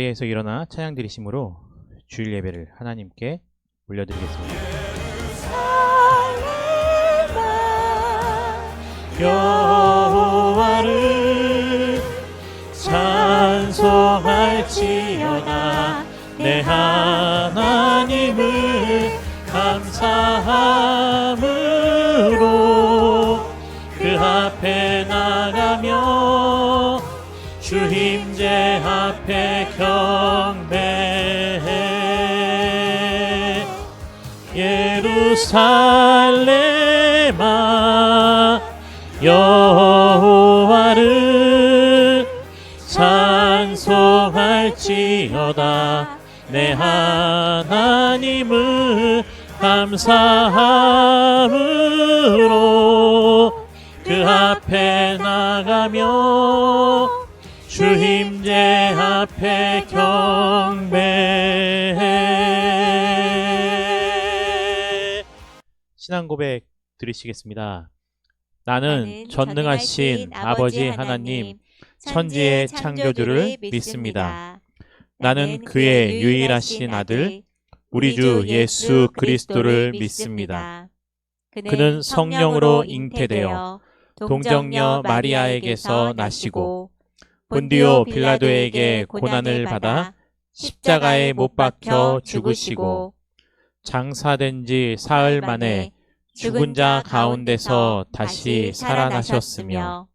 자리에서 일어나 찬양 드리심으로 주일 예배를 하나님께 올려드리겠습니다. 여호와를 찬송할지어다. 내 하나님을 감사함으로 그 앞에 나가며 주 임재 앞에 경배해. 예루살렘아 여호와를 찬송할지어다. 내 하나님을 감사함으로 그 앞에 나가며 주 임재 앞에 경배해. 신앙 고백 드리시겠습니다. 나는 전능하신 아버지 하나님, 천지의 창조주를 믿습니다. 나는 그의 유일하신 아들, 우리 주 예수 그리스도를 믿습니다. 그는 성령으로 잉태되어 동정녀 마리아에게서 나시고 본디오 빌라도에게 고난을 받아 십자가에 못 박혀 죽으시고 장사된 지 사흘 만에 죽은 자 가운데서 다시 살아나셨으며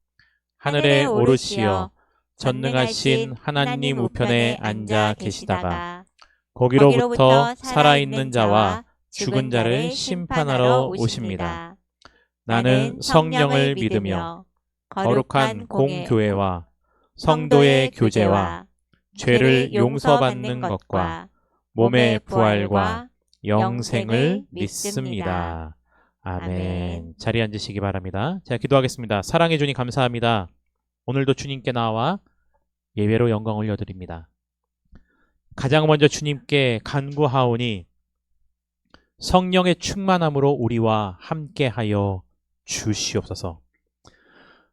하늘에 오르시어 전능하신 하나님 우편에 앉아 계시다가 거기로부터 살아있는 자와 죽은 자를 심판하러 오십니다. 나는 성령을 믿으며 거룩한 공교회와 성도의 교제와 죄를 용서받는 것과 몸의 부활과 영생을 믿습니다. 아멘. 자리에 앉으시기 바랍니다. 제가 기도하겠습니다. 사랑해 주님 감사합니다. 오늘도 주님께 나와 예배로 영광 올려드립니다. 가장 먼저 주님께 간구하오니 성령의 충만함으로 우리와 함께하여 주시옵소서.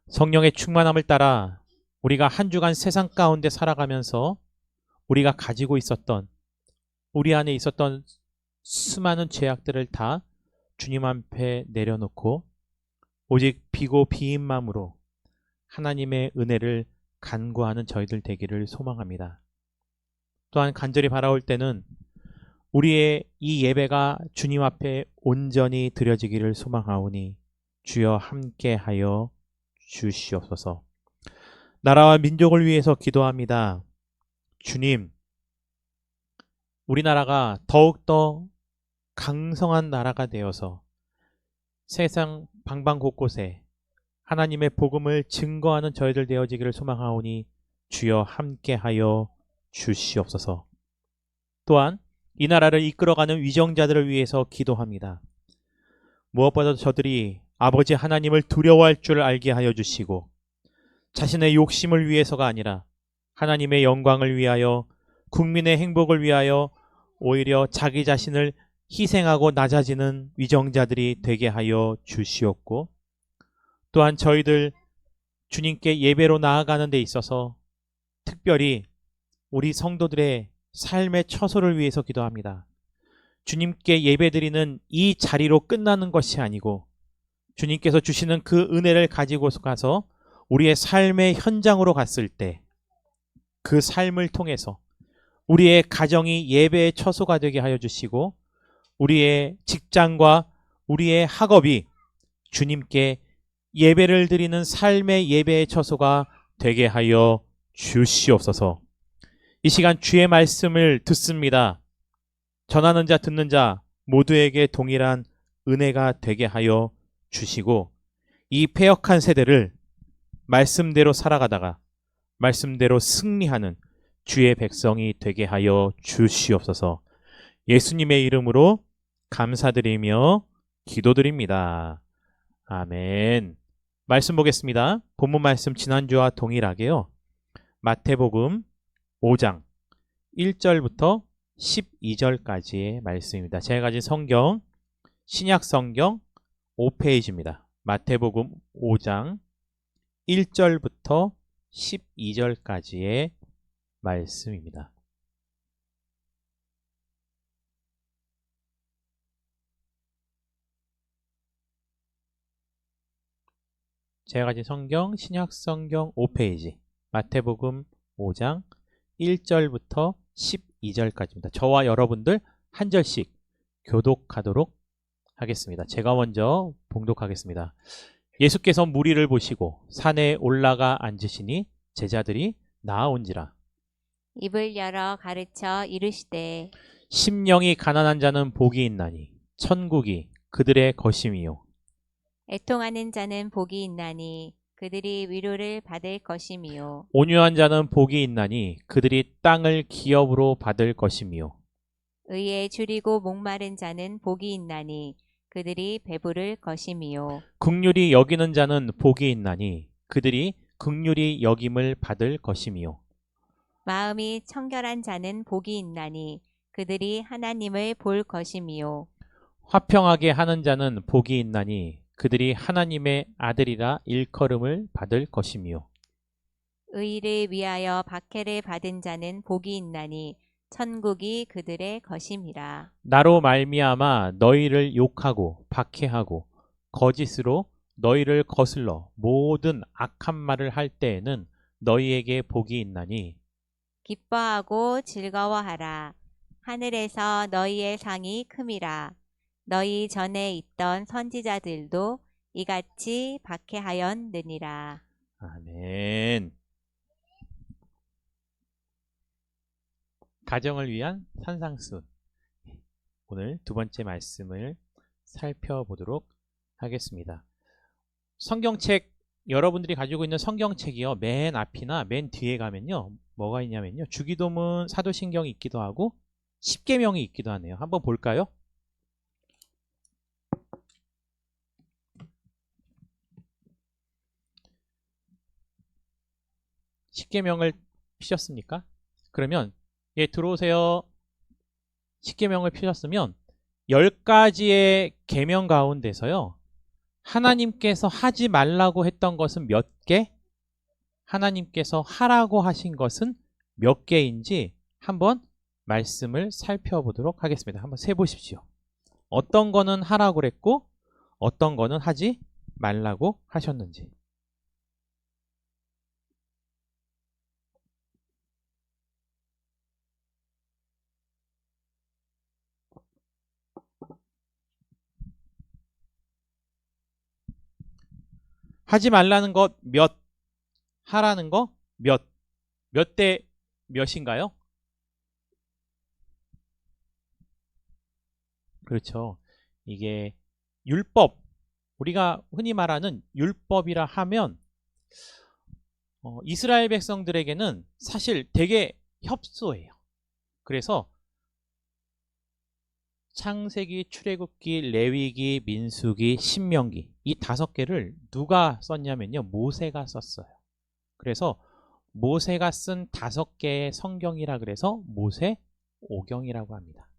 성령의 충만함을 따라 우리가 한 주간 세상 가운데 살아가면서 우리가 가지고 있었던, 우리 안에 있었던 수많은 죄악들을 다 주님 앞에 내려놓고 오직 비고 비인 마음으로 하나님의 은혜를 간구하는 저희들 되기를 소망합니다. 또한 간절히 바라올 때는 우리의 이 예배가 주님 앞에 온전히 드려지기를 소망하오니 주여 함께하여 주시옵소서. 나라와 민족을 위해서 기도합니다. 주님, 우리나라가 더욱더 강성한 나라가 되어서 세상 방방 곳곳에 하나님의 복음을 증거하는 저희들 되어지기를 소망하오니 주여 함께하여 주시옵소서. 또한 이 나라를 이끌어가는 위정자들을 위해서 기도합니다. 무엇보다도 저들이 아버지 하나님을 두려워할 줄 알게 하여 주시고 자신의 욕심을 위해서가 아니라 하나님의 영광을 위하여, 국민의 행복을 위하여 오히려 자기 자신을 희생하고 낮아지는 위정자들이 되게 하여 주시옵고, 또한 저희들 주님께 예배로 나아가는 데 있어서 특별히 우리 성도들의 삶의 처소를 위해서 기도합니다. 주님께 예배드리는 이 자리로 끝나는 것이 아니고 주님께서 주시는 그 은혜를 가지고 가서 우리의 삶의 현장으로 갔을 때 그 삶을 통해서 우리의 가정이 예배의 처소가 되게 하여 주시고 우리의 직장과 우리의 학업이 주님께 예배를 드리는 삶의 예배의 처소가 되게 하여 주시옵소서. 이 시간 주의 말씀을 듣습니다. 전하는 자 듣는 자 모두에게 동일한 은혜가 되게 하여 주시고 이 패역한 세대를 말씀대로 살아가다가 말씀대로 승리하는 주의 백성이 되게 하여 주시옵소서. 예수님의 이름으로 감사드리며 기도드립니다. 아멘. 말씀 보겠습니다. 본문 말씀 지난주와 동일하게요. 마태복음 5장 1절부터 12절까지의 말씀입니다. 제가 가진 성경 신약 성경 5페이지입니다. 마태복음 5장 1절부터 12절까지의 말씀입니다. 제가 가진 성경 신약성경 5페이지 마태복음 5장 1절부터 12절까지입니다. 저와 여러분들 한 절씩 교독하도록 하겠습니다. 제가 먼저 봉독하겠습니다. 예수께서 무리를 보시고 산에 올라가 앉으시니 제자들이 나아온지라. 입을 열어 가르쳐 이르시되 심령이 가난한 자는 복이 있나니 천국이 그들의 것임이요. 애통하는 자는 복이 있나니 그들이 위로를 받을 것임이요. 온유한 자는 복이 있나니 그들이 땅을 기업으로 받을 것임이요. 의에 줄이고 목마른 자는 복이 있나니 그들이 배부를 것임이요. 긍휼히 여기는 자는 복이 있나니 그들이 긍휼히 여김을 받을 것임이요. 마음이 청결한 자는 복이 있나니 그들이 하나님을 볼 것임이요. 화평하게 하는 자는 복이 있나니 그들이 하나님의 아들이라 일컬음을 받을 것임이요. 의를 위하여 박해를 받은 자는 복이 있나니 천국이 그들의 것임이라. 나로 말미암아 너희를 욕하고 박해하고 거짓으로 너희를 거슬러 모든 악한 말을 할 때에는 너희에게 복이 있나니 기뻐하고 즐거워하라. 하늘에서 너희의 상이 큼이라. 너희 전에 있던 선지자들도 이같이 박해하였느니라. 아멘. 가정을 위한 산상수. 오늘 두 번째 말씀을 살펴보도록 하겠습니다. 성경책, 여러분들이 가지고 있는 성경책이요, 맨 앞이나 맨 뒤에 가면요, 뭐가 있냐면요, 주기도문, 사도신경이 있기도 하고 십계명이 있기도 하네요. 한번 볼까요? 십계명을 피셨습니까? 그러면 예, 들어오세요. 십계명을 피셨으면 10가지의 계명 가운데서요, 하나님께서 하지 말라고 했던 것은 몇 개? 하나님께서 하라고 하신 것은 몇 개인지 한번 말씀을 살펴보도록 하겠습니다. 한번 세보십시오. 어떤 거는 하라고 그랬고 어떤 거는 하지 말라고 하셨는지. 하지 말라는 것 몇, 하라는 거 몇, 몇 대 몇인가요? 그렇죠. 이게 율법, 우리가 흔히 말하는 율법이라 하면 이스라엘 백성들에게는 사실 되게 협소해요. 그래서 창세기, 출애굽기, 레위기, 민수기, 신명기 이 5개를 누가 썼냐면요, 모세가 썼어요. 그래서 모세가 쓴 5개의 성경이라 그래서 모세오경이라고 합니다.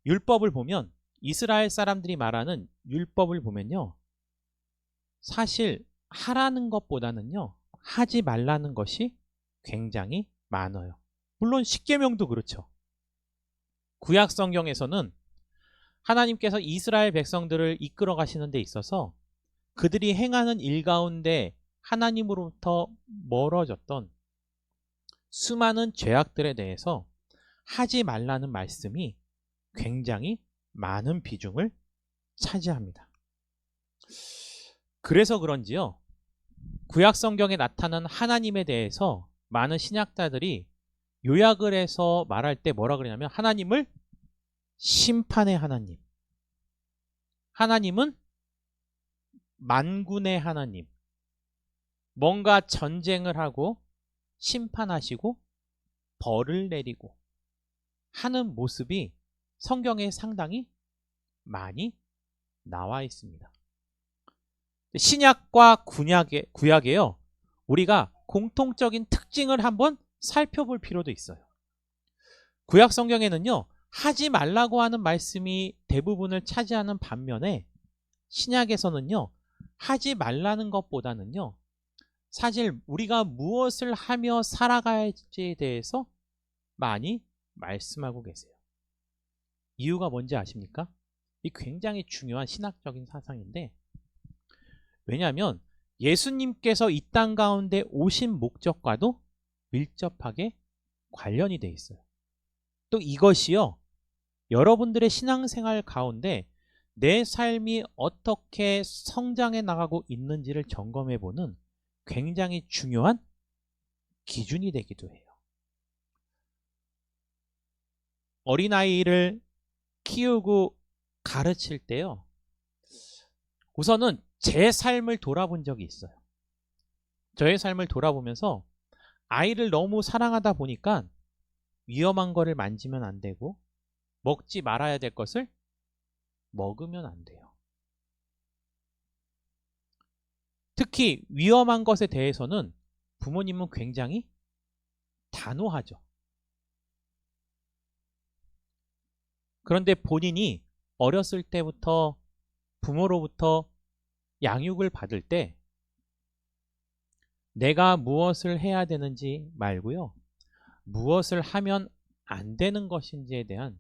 율법을 보면, 이스라엘 사람들이 말하는 율법을 보면요, 사실 하라는 것보다는요, 하지 말라는 것이 굉장히 많아요. 물론 십계명도 그렇죠. 구약 성경에서는 하나님께서 이스라엘 백성들을 이끌어 가시는 데 있어서 그들이 행하는 일 가운데 하나님으로부터 멀어졌던 수많은 죄악들에 대해서 하지 말라는 말씀이 굉장히 많은 비중을 차지합니다. 그래서 그런지요, 구약 성경에 나타난 하나님에 대해서 많은 신학자들이 요약을 해서 말할 때 뭐라 그러냐면, 하나님을 심판의 하나님, 하나님은 만군의 하나님, 뭔가 전쟁을 하고 심판하시고 벌을 내리고 하는 모습이 성경에 상당히 많이 나와 있습니다. 신약과 구약에요, 우리가 공통적인 특징을 한번 살펴볼 필요도 있어요. 구약 성경에는요, 하지 말라고 하는 말씀이 대부분을 차지하는 반면에 신약에서는요, 하지 말라는 것보다는요, 사실 우리가 무엇을 하며 살아가야지에 대해서 많이 말씀하고 계세요. 이유가 뭔지 아십니까? 이 굉장히 중요한 신학적인 사상인데, 왜냐하면 예수님께서 이 땅 가운데 오신 목적과도 밀접하게 관련이 돼 있어요. 또 이것이요, 여러분들의 신앙생활 가운데 내 삶이 어떻게 성장해 나가고 있는지를 점검해 보는 굉장히 중요한 기준이 되기도 해요. 어린아이를 키우고 가르칠 때요, 우선은 제 삶을 돌아본 적이 있어요. 저의 삶을 돌아보면서 아이를 너무 사랑하다 보니까 위험한 거를 만지면 안 되고 먹지 말아야 될 것을 먹으면 안 돼요. 특히 위험한 것에 대해서는 부모님은 굉장히 단호하죠. 그런데 본인이 어렸을 때부터 부모로부터 양육을 받을 때 내가 무엇을 해야 되는지 말고요, 무엇을 하면 안 되는 것인지에 대한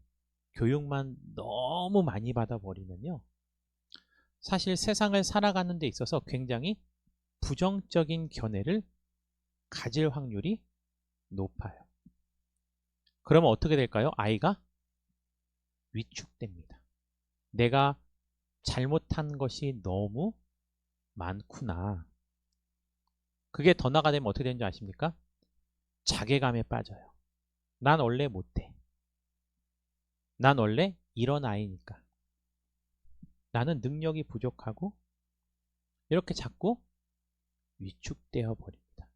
교육만 너무 많이 받아버리면요, 사실 세상을 살아가는 데 있어서 굉장히 부정적인 견해를 가질 확률이 높아요. 그러면 어떻게 될까요? 아이가 위축됩니다. 내가 잘못한 것이 너무 많구나. 그게 더 나아가면 어떻게 되는지 아십니까? 자괴감에 빠져요. 난 원래 못해. 난 원래 이런 아이니까. 나는 능력이 부족하고, 이렇게 자꾸 위축되어 버립니다.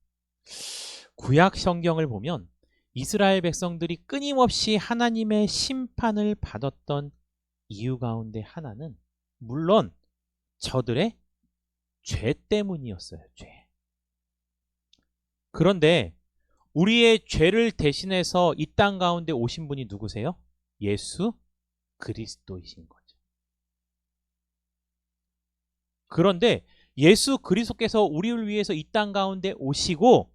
구약 성경을 보면 이스라엘 백성들이 끊임없이 하나님의 심판을 받았던 이유 가운데 하나는 물론 저들의 죄 때문이었어요. 죄. 그런데 우리의 죄를 대신해서 이 땅 가운데 오신 분이 누구세요? 예수 그리스도이신 거죠. 그런데 예수 그리스도께서 우리를 위해서 이 땅 가운데 오시고,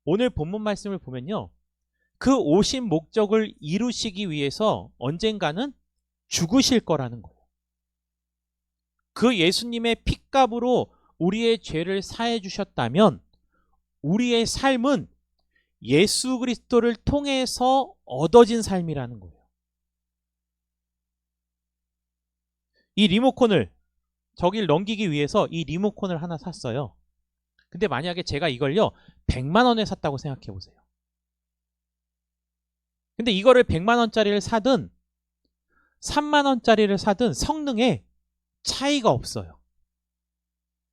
오늘 본문 말씀을 보면요, 그 오신 목적을 이루시기 위해서 언젠가는 죽으실 거라는 거예요. 그 예수님의 핏값으로 우리의 죄를 사해 주셨다면 우리의 삶은 예수 그리스도를 통해서 얻어진 삶이라는 거예요. 이 리모컨을 저길 넘기기 위해서 이 리모컨을 하나 샀어요. 근데 만약에 제가 이걸요 100만 원에 샀다고 생각해 보세요. 근데 이거를 100만 원짜리를 사든 3만 원짜리를 사든 성능에 차이가 없어요.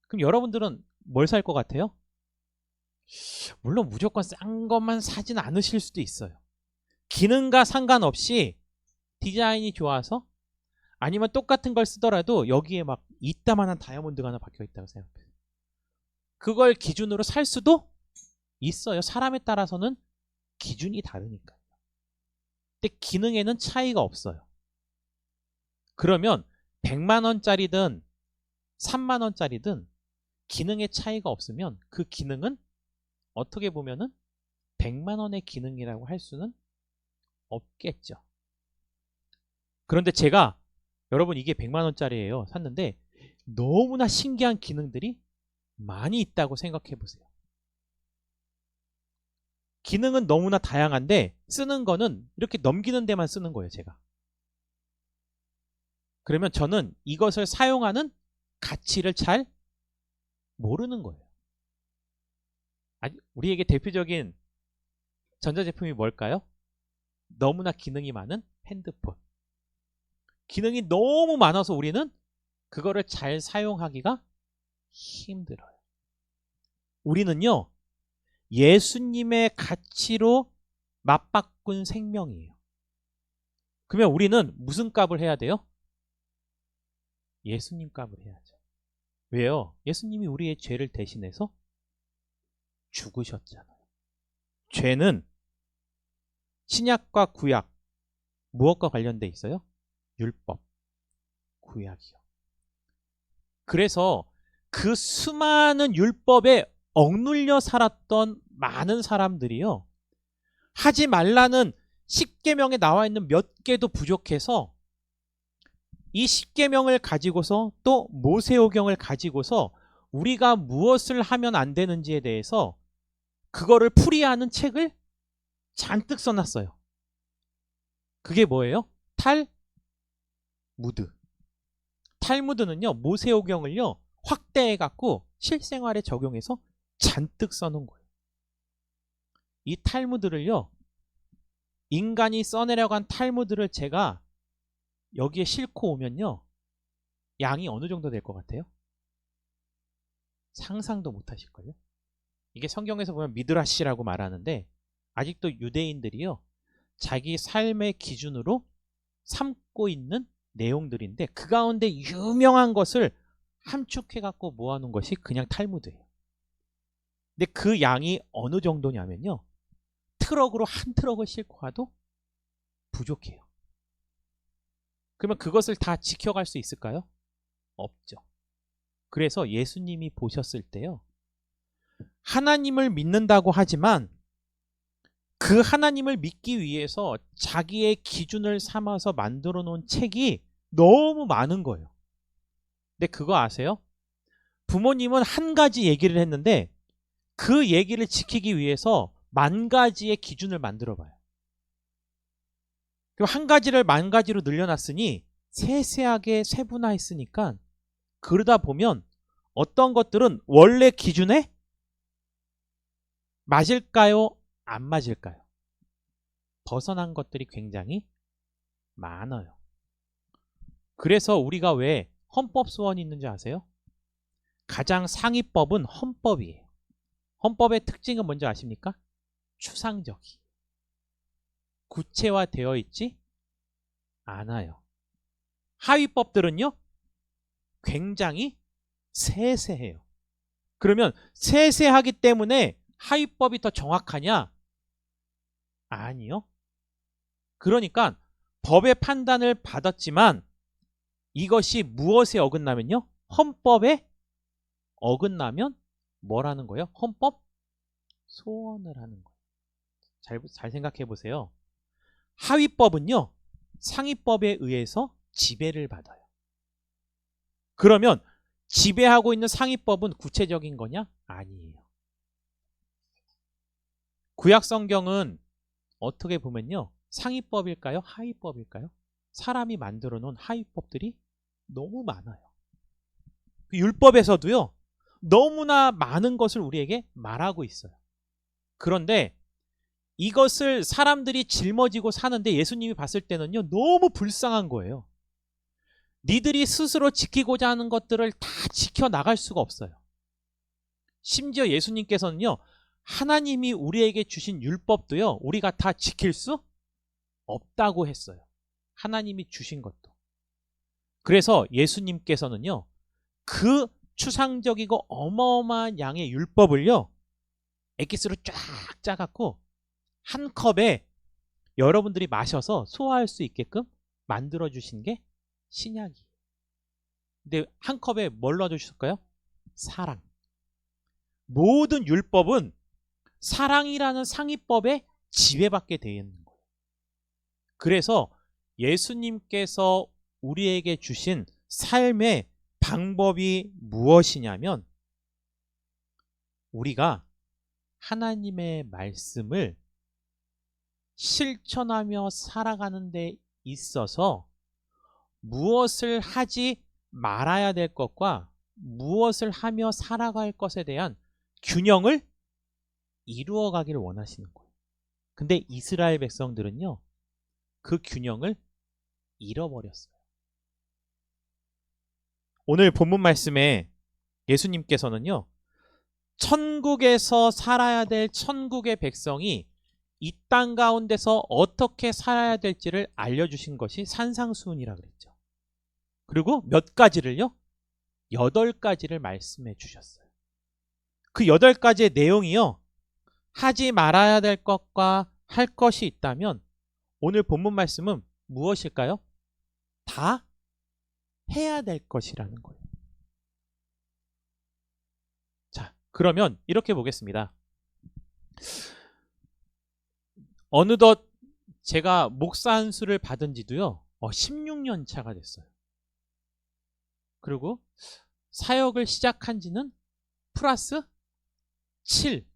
그럼 여러분들은 뭘 살 것 같아요? 물론 무조건 싼 것만 사진 않으실 수도 있어요. 기능과 상관없이 디자인이 좋아서, 아니면 똑같은 걸 쓰더라도 여기에 막 이따만한 다이아몬드가 하나 박혀 있다고 생각해요. 그걸 기준으로 살 수도 있어요. 사람에 따라서는 기준이 다르니까요. 근데 기능에는 차이가 없어요. 그러면 100만 원짜리든 3만 원짜리든 기능에 차이가 없으면 그 기능은 어떻게 보면은 100만 원의 기능이라고 할 수는 없겠죠. 그런데 제가, 여러분 이게 100만 원짜리예요. 샀는데 너무나 신기한 기능들이 많이 있다고 생각해 보세요. 기능은 너무나 다양한데 쓰는 거는 이렇게 넘기는 데만 쓰는 거예요, 제가. 그러면 저는 이것을 사용하는 가치를 잘 모르는 거예요. 아니, 우리에게 대표적인 전자제품이 뭘까요? 너무나 기능이 많은 핸드폰. 기능이 너무 많아서 우리는 그거를 잘 사용하기가 힘들어요. 우리는요, 예수님의 가치로 맞바꾼 생명이에요. 그러면 우리는 무슨 값을 해야 돼요? 예수님 값을 해야죠. 왜요? 예수님이 우리의 죄를 대신해서 죽으셨잖아요. 죄는 신약과 구약, 무엇과 관련돼 있어요? 율법, 구약이요. 그래서 그 수많은 율법에 억눌려 살았던 많은 사람들이요, 하지 말라는 10계명에 나와 있는 몇 개도 부족해서 이 10계명을 가지고서 또 모세오경을 가지고서 우리가 무엇을 하면 안 되는지에 대해서 그거를 풀이하는 책을 잔뜩 써놨어요. 그게 뭐예요? 탈무드. 탈무드는요, 모세오경을요, 확대해갖고 실생활에 적용해서 잔뜩 써놓은 거예요. 이 탈무드를요, 인간이 써내려간 탈무드를 제가 여기에 싣고 오면요, 양이 어느 정도 될 것 같아요? 상상도 못 하실걸요? 이게 성경에서 보면 미드라시라고 말하는데, 아직도 유대인들이요, 자기 삶의 기준으로 삼고 있는 내용들인데, 그 가운데 유명한 것을 함축해갖고 모아놓은 것이 그냥 탈무드예요. 근데 그 양이 어느 정도냐면요, 트럭으로 한 트럭을 싣고 가도 부족해요. 그러면 그것을 다 지켜갈 수 있을까요? 없죠. 그래서 예수님이 보셨을 때요, 하나님을 믿는다고 하지만 그 하나님을 믿기 위해서 자기의 기준을 삼아서 만들어 놓은 책이 너무 많은 거예요. 근데 그거 아세요? 부모님은 한 가지 얘기를 했는데 그 얘기를 지키기 위해서 만 가지의 기준을 만들어 봐요. 그리고 한 가지를 만 가지로 늘려놨으니 세세하게 세분화했으니까 그러다 보면 어떤 것들은 원래 기준에 맞을까요? 안 맞을까요? 벗어난 것들이 굉장히 많아요. 그래서 우리가 왜 헌법소원이 있는지 아세요? 가장 상위법은 헌법이에요. 헌법의 특징은 뭔지 아십니까? 추상적이. 구체화되어 있지 않아요. 하위법들은요, 굉장히 세세해요. 그러면 세세하기 때문에 하위법이 더 정확하냐? 아니요. 그러니까 법의 판단을 받았지만 이것이 무엇에 어긋나면요? 헌법에 어긋나면 뭐라는 거예요? 헌법 소원을 하는 거예요. 잘 생각해 보세요. 하위법은요, 상위법에 의해서 지배를 받아요. 그러면 지배하고 있는 상위법은 구체적인 거냐? 아니에요. 구약 성경은 어떻게 보면요, 상위법일까요? 하위법일까요? 사람이 만들어 놓은 하위법들이 너무 많아요. 율법에서도요, 너무나 많은 것을 우리에게 말하고 있어요. 그런데 이것을 사람들이 짊어지고 사는데 예수님이 봤을 때는요, 너무 불쌍한 거예요. 니들이 스스로 지키고자 하는 것들을 다 지켜나갈 수가 없어요. 심지어 예수님께서는요, 하나님이 우리에게 주신 율법도요, 우리가 다 지킬 수 없다고 했어요. 하나님이 주신 것도. 그래서 예수님께서는요, 그 추상적이고 어마어마한 양의 율법을요, 엑기스로 쫙 짜갖고 한 컵에 여러분들이 마셔서 소화할 수 있게끔 만들어 주신 게 신약이에요. 근데 한 컵에 뭘 넣어 주실까요? 사랑. 모든 율법은 사랑이라는 상위법에 지배받게 되어 있는 거예요. 그래서 예수님께서 우리에게 주신 삶의 방법이 무엇이냐면, 우리가 하나님의 말씀을 실천하며 살아가는 데 있어서 무엇을 하지 말아야 될 것과 무엇을 하며 살아갈 것에 대한 균형을 이루어 가기를 원하시는 거예요. 근데 이스라엘 백성들은요, 그 균형을 잃어버렸어요. 오늘 본문 말씀에 예수님께서는요, 천국에서 살아야 될 천국의 백성이 이 땅 가운데서 어떻게 살아야 될지를 알려주신 것이 산상수훈이라 그랬죠. 그리고 몇 가지를요? 8가지를 말씀해 주셨어요. 그 8가지의 내용이요, 하지 말아야 될 것과 할 것이 있다면 오늘 본문 말씀은 무엇일까요? 다 해야 될 것이라는 거예요. 자, 그러면 이렇게 보겠습니다. 어느덧 제가 목사 안수를 받은 지도요, 16년 차가 됐어요. 그리고 사역을 시작한 지는 플러스 7.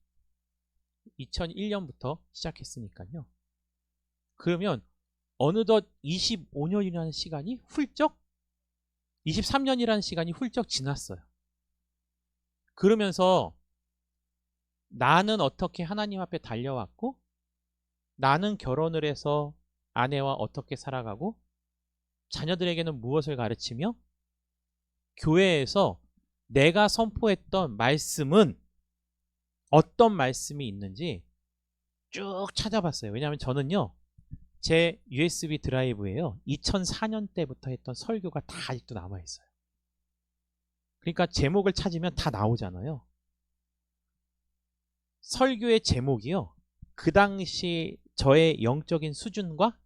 2001년부터 시작했으니까요. 그러면 어느덧 25년이라는 시간이 훌쩍 23년이라는 시간이 훌쩍 지났어요. 그러면서 나는 어떻게 하나님 앞에 달려왔고 나는 결혼을 해서 아내와 어떻게 살아가고 자녀들에게는 무엇을 가르치며 교회에서 내가 선포했던 말씀은 어떤 말씀이 있는지 쭉 찾아봤어요. 왜냐하면 저는요. 제 USB 드라이브에요. 2004년 때부터 했던 설교가 다 아직도 남아있어요. 그러니까 제목을 찾으면 다 나오잖아요. 설교의 제목이요. 그 당시 저의 영적인 수준과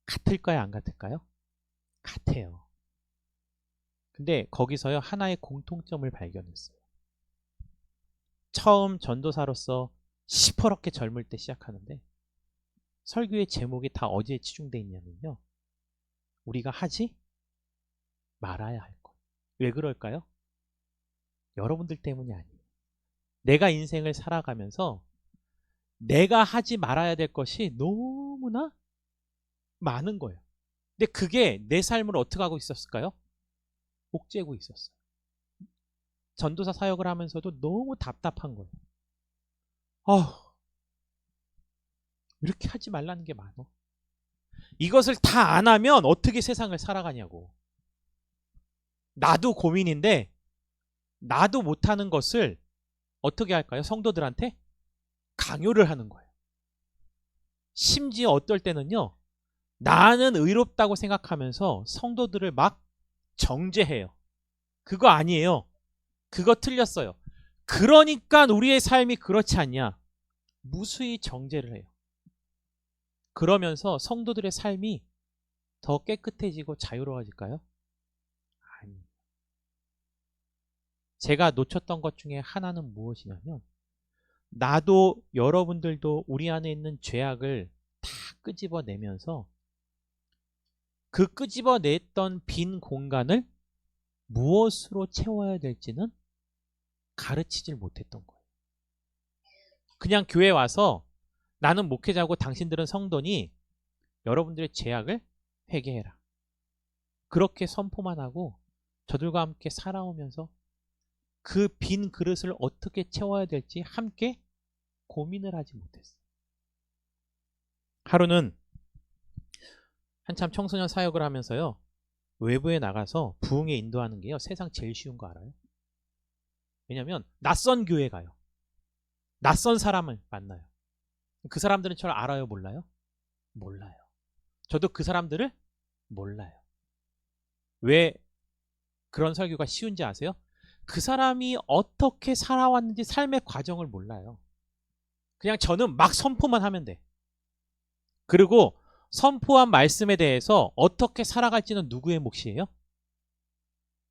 같을까요? 안 같을까요? 같아요. 근데 거기서요. 하나의 공통점을 발견했어요. 처음 전도사로서 시퍼렇게 젊을 때 시작하는데 설교의 제목이 다 어디에 치중되어 있냐면요. 우리가 하지 말아야 할 것. 왜 그럴까요? 여러분들 때문이 아니에요. 내가 인생을 살아가면서 내가 하지 말아야 될 것이 너무나 많은 거예요. 근데 그게 내 삶을 어떻게 하고 있었을까요? 옥죄고 있었어요. 전도사 사역을 하면서도 너무 답답한 거예요. 이렇게 하지 말라는 게 많어. 이것을 다 안 하면 어떻게 세상을 살아가냐고. 나도 고민인데 나도 못하는 것을 어떻게 할까요? 성도들한테 강요를 하는 거예요. 심지어 어떨 때는요. 나는 의롭다고 생각하면서 성도들을 막 정죄해요. 그거 아니에요. 그거 틀렸어요. 그러니까 우리의 삶이 그렇지 않냐. 무수히 정죄를 해요. 그러면서 성도들의 삶이 더 깨끗해지고 자유로워질까요? 아니. 제가 놓쳤던 것 중에 하나는 무엇이냐면 나도 여러분들도 우리 안에 있는 죄악을 다 끄집어내면서 그 끄집어냈던 빈 공간을 무엇으로 채워야 될지는 가르치질 못했던 거예요. 그냥 교회 와서 나는 목회자고 당신들은 성도니 여러분들의 죄악을 회개해라. 그렇게 선포만 하고 저들과 함께 살아오면서 그 빈 그릇을 어떻게 채워야 될지 함께 고민을 하지 못했어요. 하루는 한참 청소년 사역을 하면서요. 외부에 나가서 부흥에 인도하는 게요. 세상 제일 쉬운 거 알아요? 왜냐면 낯선 교회 가요. 낯선 사람을 만나요. 그 사람들은 저를 알아요? 몰라요? 몰라요. 저도 그 사람들을 몰라요. 왜 그런 설교가 쉬운지 아세요? 그 사람이 어떻게 살아왔는지 삶의 과정을 몰라요. 그냥 저는 막 선포만 하면 돼. 그리고 선포한 말씀에 대해서 어떻게 살아갈지는 누구의 몫이에요?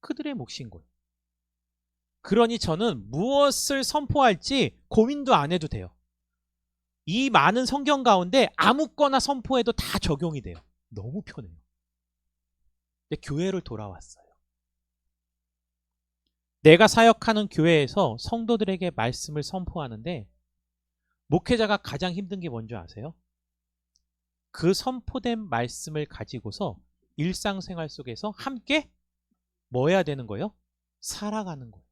그들의 몫인 거예요. 그러니 저는 무엇을 선포할지 고민도 안 해도 돼요. 이 많은 성경 가운데 아무거나 선포해도 다 적용이 돼요. 너무 편해요. 근데 교회를 돌아왔어요. 내가 사역하는 교회에서 성도들에게 말씀을 선포하는데 목회자가 가장 힘든 게 뭔지 아세요? 그 선포된 말씀을 가지고서 일상생활 속에서 함께 뭐 해야 되는 거예요? 살아가는 거예요.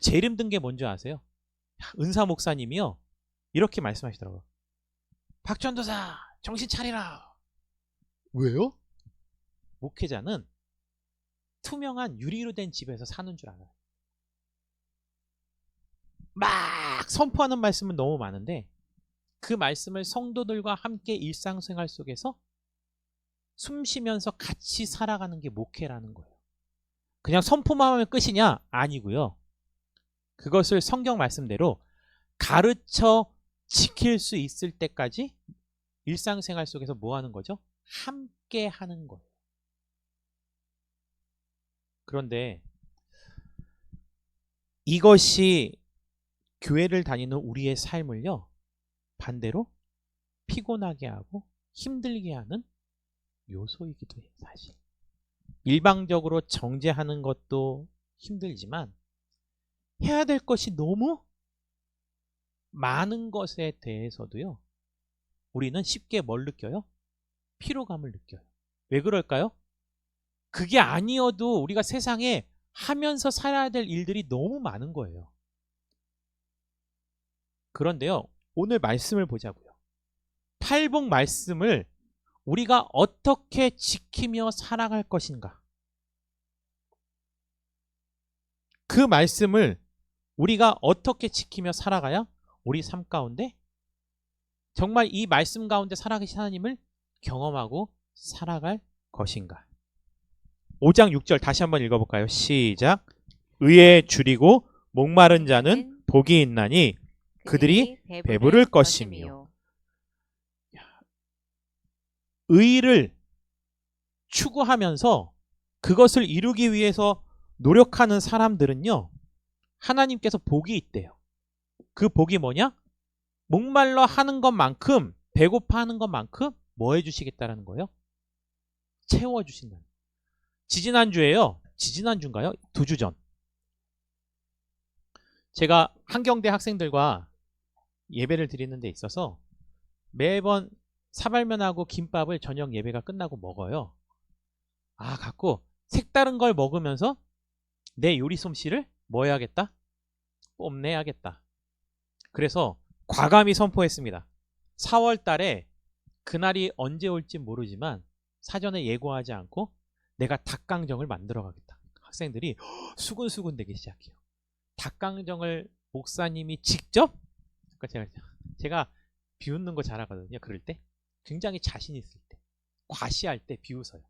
제일 힘든 게 뭔지 아세요? 은사 목사님이요. 이렇게 말씀하시더라고요. 박전도사 정신 차리라. 왜요? 목회자는 투명한 유리로 된 집에서 사는 줄 알아요. 막 선포하는 말씀은 너무 많은데 그 말씀을 성도들과 함께 일상생활 속에서 숨 쉬면서 같이 살아가는 게 목회라는 거예요. 그냥 선포만 하면 끝이냐? 아니고요. 그것을 성경 말씀대로 가르쳐 지킬 수 있을 때까지 일상생활 속에서 뭐 하는 거죠? 함께 하는 거예요. 그런데 이것이 교회를 다니는 우리의 삶을요. 반대로 피곤하게 하고 힘들게 하는 요소이기도 해요. 사실. 일방적으로 정죄하는 것도 힘들지만 해야 될 것이 너무 많은 것에 대해서도요, 우리는 쉽게 뭘 느껴요? 피로감을 느껴요. 왜 그럴까요? 그게 아니어도 우리가 세상에 하면서 살아야 될 일들이 너무 많은 거예요. 그런데요, 오늘 말씀을 보자고요. 팔복 말씀을 우리가 어떻게 지키며 살아갈 것인가? 그 말씀을 우리가 어떻게 지키며 살아가야 우리 삶 가운데 정말 이 말씀 가운데 살아계신 하나님을 경험하고 살아갈 것인가? 5장 6절 다시 한번 읽어볼까요? 시작. 의에 줄이고 목마른 자는 복이 있나니 그들이 배부를 것이며. 의를 추구하면서 그것을 이루기 위해서 노력하는 사람들은요, 하나님께서 복이 있대요. 그 복이 뭐냐? 목말라 하는 것만큼, 배고파 하는 것만큼 뭐 해주시겠다라는 거예요? 채워주신다. 지지난주에요. 지지난주인가요? 2주 전. 제가 한경대 학생들과 예배를 드리는 데 있어서 매번 사발면하고 김밥을 저녁 예배가 끝나고 먹어요. 갖고 색다른 걸 먹으면서 내 요리 솜씨를 뭐 해야겠다? 뽐내야겠다. 그래서 과감히 선포했습니다. 4월 달에 그날이 언제 올지 모르지만 사전에 예고하지 않고 내가 닭강정을 만들어 가겠다. 학생들이 수근수근 되기 시작해요. 닭강정을 목사님이 직접? 제가 비웃는 거 잘하거든요. 그럴 때 굉장히 자신 있을 때, 과시할 때 비웃어요.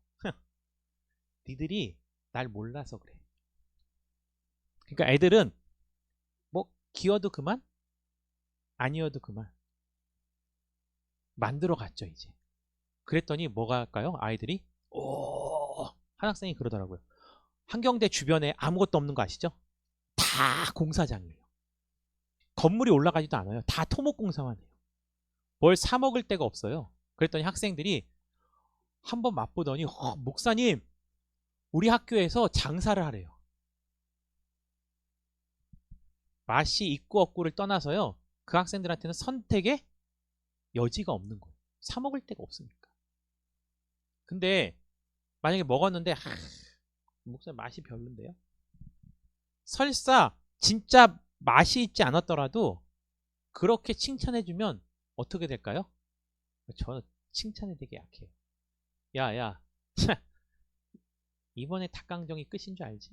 니들이 날 몰라서 그래. 그러니까 애들은 뭐 기어도 그만, 아니어도 그만 만들어 갔죠 이제. 그랬더니 뭐가 할까요? 아이들이 한 학생이 그러더라고요. 한경대 주변에 아무것도 없는 거 아시죠? 다 공사장이에요. 건물이 올라가지도 않아요. 다 토목공사만 해요. 뭘 사 먹을 데가 없어요. 그랬더니 학생들이 한번 맛보더니 목사님 우리 학교에서 장사를 하래요. 맛이 있고 없고를 떠나서요, 그 학생들한테는 선택의 여지가 없는 거예요. 사 먹을 데가 없으니까. 근데 만약에 먹었는데 목사님 맛이 별론데요? 설사 진짜 맛이 있지 않았더라도 그렇게 칭찬해주면 어떻게 될까요? 저는 칭찬에 되게 약해요. 야 이번에 닭강정이 끝인 줄 알지?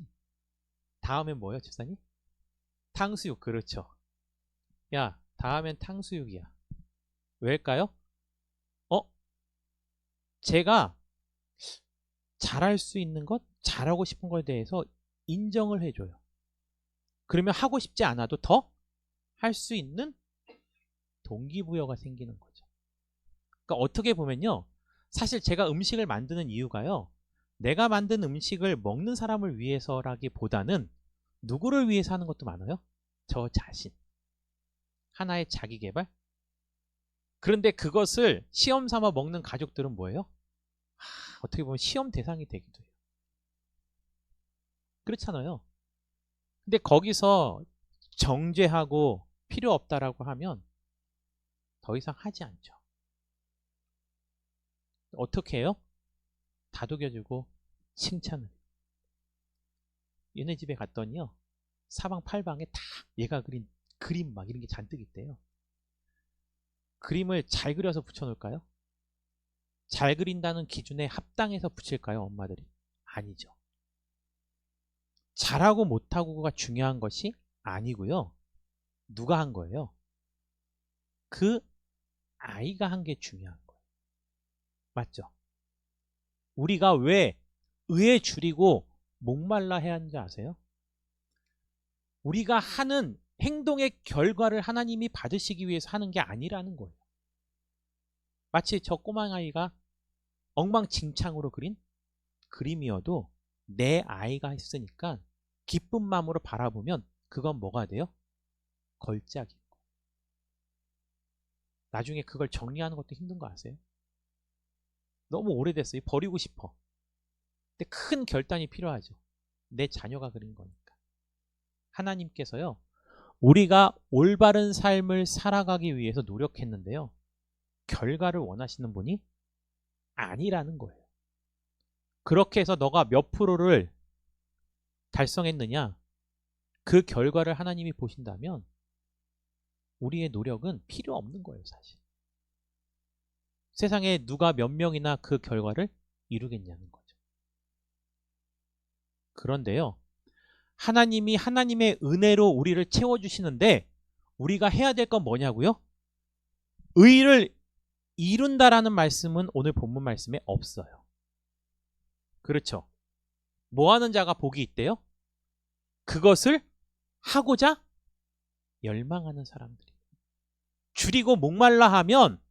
다음엔 뭐예요, 집사님? 탕수육. 그렇죠. 야, 다음엔 탕수육이야. 왜일까요? 제가 잘할 수 있는 것, 잘하고 싶은 것에 대해서 인정을 해줘요. 그러면 하고 싶지 않아도 더 할 수 있는 동기부여가 생기는 거죠. 그러니까 어떻게 보면요, 사실 제가 음식을 만드는 이유가요, 내가 만든 음식을 먹는 사람을 위해서라기보다는 누구를 위해서 하는 것도 많아요? 저 자신. 하나의 자기개발? 그런데 그것을 시험 삼아 먹는 가족들은 뭐예요? 어떻게 보면 시험 대상이 되기도 해요. 그렇잖아요. 근데 거기서 정죄하고 필요 없다라고 하면 더 이상 하지 않죠. 어떻게 해요? 다독여주고 칭찬을. 얘네 집에 갔더니요, 사방팔방에 다 얘가 그린 그림 막 이런 게 잔뜩 있대요. 그림을 잘 그려서 붙여놓을까요? 잘 그린다는 기준에 합당해서 붙일까요, 엄마들이? 아니죠. 잘하고 못하고가 중요한 것이 아니고요. 누가 한 거예요? 그 아이가 한 게 중요한 거예요. 맞죠? 우리가 왜 의에 줄이고 목말라 해야 하는지 아세요? 우리가 하는 행동의 결과를 하나님이 받으시기 위해서 하는 게 아니라는 거예요. 마치 저 꼬마아이가 엉망진창으로 그린 그림이어도 내 아이가 했으니까 기쁜 마음으로 바라보면 그건 뭐가 돼요? 걸작이에요. 나중에 그걸 정리하는 것도 힘든 거 아세요? 너무 오래됐어요. 버리고 싶어. 근데 큰 결단이 필요하죠. 내 자녀가 그린 거니까. 하나님께서요. 우리가 올바른 삶을 살아가기 위해서 노력했는데요. 결과를 원하시는 분이 아니라는 거예요. 그렇게 해서 너가 몇 프로를 달성했느냐? 그 결과를 하나님이 보신다면 우리의 노력은 필요 없는 거예요, 사실. 세상에 누가 몇 명이나 그 결과를 이루겠냐는 거죠. 그런데요. 하나님이 하나님의 은혜로 우리를 채워주시는데 우리가 해야 될 건 뭐냐고요? 의를 이룬다라는 말씀은 오늘 본문 말씀에 없어요. 그렇죠. 뭐하는 자가 복이 있대요? 그것을 하고자 열망하는 사람들이. 줄이고 목말라 하면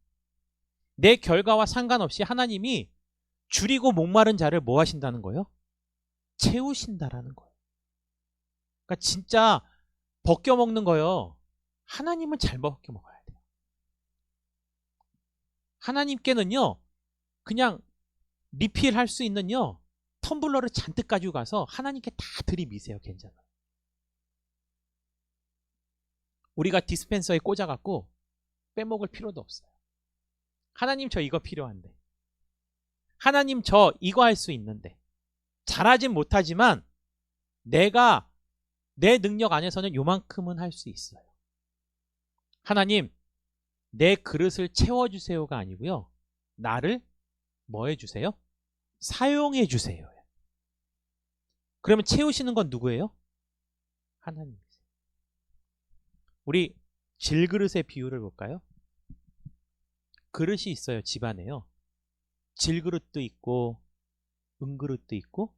내 결과와 상관없이 하나님이 줄이고 목마른 자를 뭐 하신다는 거예요? 채우신다라는 거예요. 그러니까 진짜 벗겨 먹는 거요. 하나님은 잘 벗겨 먹어야 돼요. 하나님께는요. 그냥 리필할 수 있는요. 텀블러를 잔뜩 가지고 가서 하나님께 다 들이미세요. 괜찮아요. 우리가 디스펜서에 꽂아갖고 빼먹을 필요도 없어요. 하나님 저 이거 필요한데. 하나님 저 이거 할 수 있는데. 잘하진 못하지만 내가 내 능력 안에서는 요만큼은 할 수 있어요. 하나님 내 그릇을 채워주세요가 아니고요. 나를 뭐 해주세요? 사용해주세요. 그러면 채우시는 건 누구예요? 하나님이세요. 우리 질그릇의 비유를 볼까요? 그릇이 있어요. 집안에요. 질그릇도 있고 은그릇도 있고